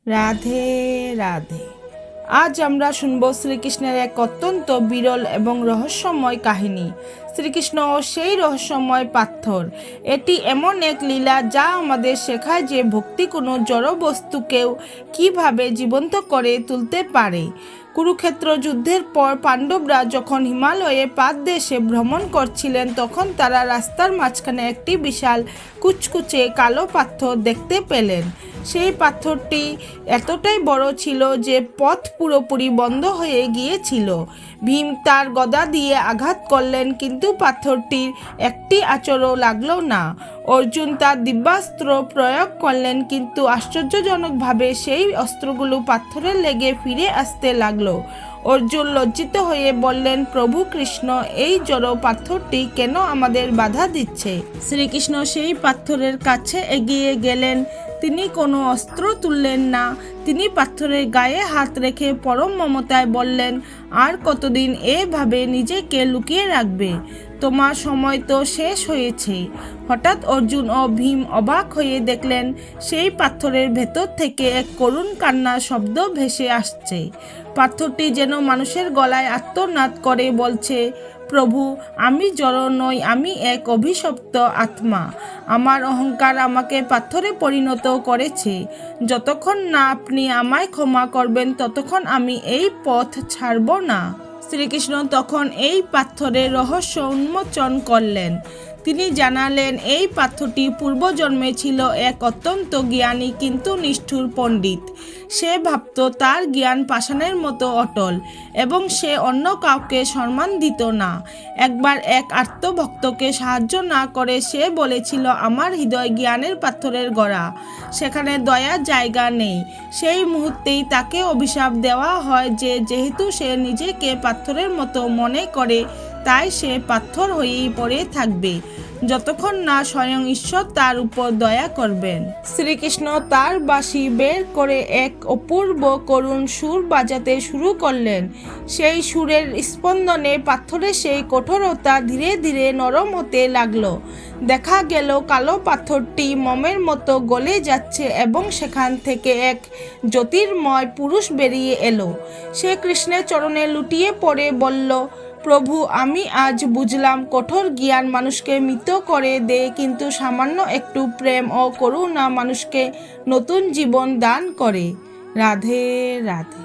রাধে রাধে। আজ আমরা শুনব শ্রীকৃষ্ণের এক অত্যন্ত বিরল এবং রহস্যময় কাহিনী। শ্রীকৃষ্ণ ও সেই রহস্যময় পাথর। এটি এমন এক লীলা যা আমাদের শেখায় যে ভক্তি কোনো জড় বস্তুকেও কিভাবে জীবন্ত করে তুলতে পারে। কুরুক্ষেত্র যুদ্ধের পর পাণ্ডবরা যখন হিমালয়ে পাদদেশে ভ্রমণ করছিলেন তখন তারা রাস্তার মাঝখানে একটি বিশাল কুচকুচে কালো পাথর দেখতে পেলেন। সেই পাথরটি এতটাই বড় ছিল যে পথ পুরোপুরি বন্ধ হয়ে গিয়েছিল। ভীম তার গদা দিয়ে আঘাত করলেন, কিন্তু পাথরটির একটি আঁচড়ও লাগলো না। অর্জুন তার দিব্যাস্ত্র প্রয়োগ করলেন, কিন্তু আশ্চর্যজনকভাবে সেই অস্ত্রগুলো পাথরে লেগে ফিরে আসতে লাগলো। অর্জুন লজ্জিত হয়ে বললেন, প্রভু কৃষ্ণ, এই জড় পাথরটি কেন আমাদের বাধা দিচ্ছে? শ্রীকৃষ্ণ সেই পাথরের কাছে এগিয়ে গেলেন। তিনি কোনো অস্ত্র তুললেন না। তিনি পাথরের গায়ে হাত রেখে পরম মমতায় বললেন, আর কতদিন এভাবে নিজেকে লুকিয়ে রাখবে? তোমার সময় তো শেষ হয়েছে। হঠাৎ অর্জুন ও ভীম অবাক হয়ে দেখলেন সেই পাথরের ভেতর থেকে এক করুণ কান্নার শব্দ ভেসে আসছে। পাথরটি যেন মানুষের গলায় আর্তনাদ করে বলছে, প্রভু, আমি জড় নই, আমি এক অভিশপ্ত আত্মা। আমার অহংকার আমাকে পাথরে পরিণত করেছে। যতক্ষণ না আপনি আমায় ক্ষমা করবেন ততক্ষণ আমি এই পথ ছাড়ব না। শ্রীকৃষ্ণ তখন এই পাথরের রহস্য উন্মোচন করলেন। তিনি জানালেন এই পাথরটি পূর্বজন্মে ছিল এক অত্যন্ত জ্ঞানী কিন্তু নিষ্ঠুর পণ্ডিত। সে ভাবত তার জ্ঞান পাষাণের মতো অটল এবং সে অন্য কাউকে সম্মান দিত না। একবার এক আর্তভক্তকে সাহায্য না করে সে বলেছিল, আমার হৃদয় জ্ঞানের পাথরের গড়া, সেখানে দয়ার জায়গা নেই। সেই মুহূর্তেই তাকে অভিশাপ দেওয়া হয় যে যেহেতু সে নিজেকে পাথরের মতো মনে করে তাই সে পাথর হয়েই পড়ে থাকবে যতক্ষণ না স্বয়ং ঈশ্বর তার উপর দয়া করবেন। শ্রীকৃষ্ণ তার বাঁশি বের করে এক অপূর্ব করুণ সুর বাজাতে শুরু করলেন। সেই সুরের স্পন্দনে পাথরের সেই কঠোরতা ধীরে ধীরে নরম হতে লাগলো। দেখা গেল কালো পাথরটি মোমের মতো গলে যাচ্ছে এবং সেখান থেকে এক জ্যোতির্ময় পুরুষ বেরিয়ে এলো। সে কৃষ্ণের চরণে লুটিয়ে পড়ে বলল, প্রভু, আমি আজ বুঝলাম কঠোর জ্ঞান মানুষকে মৃত করে দেয়, কিন্তু সামান্য একটু প্রেম ও করুণা মানুষকে নতুন জীবন দান করে। রাধে রাধে।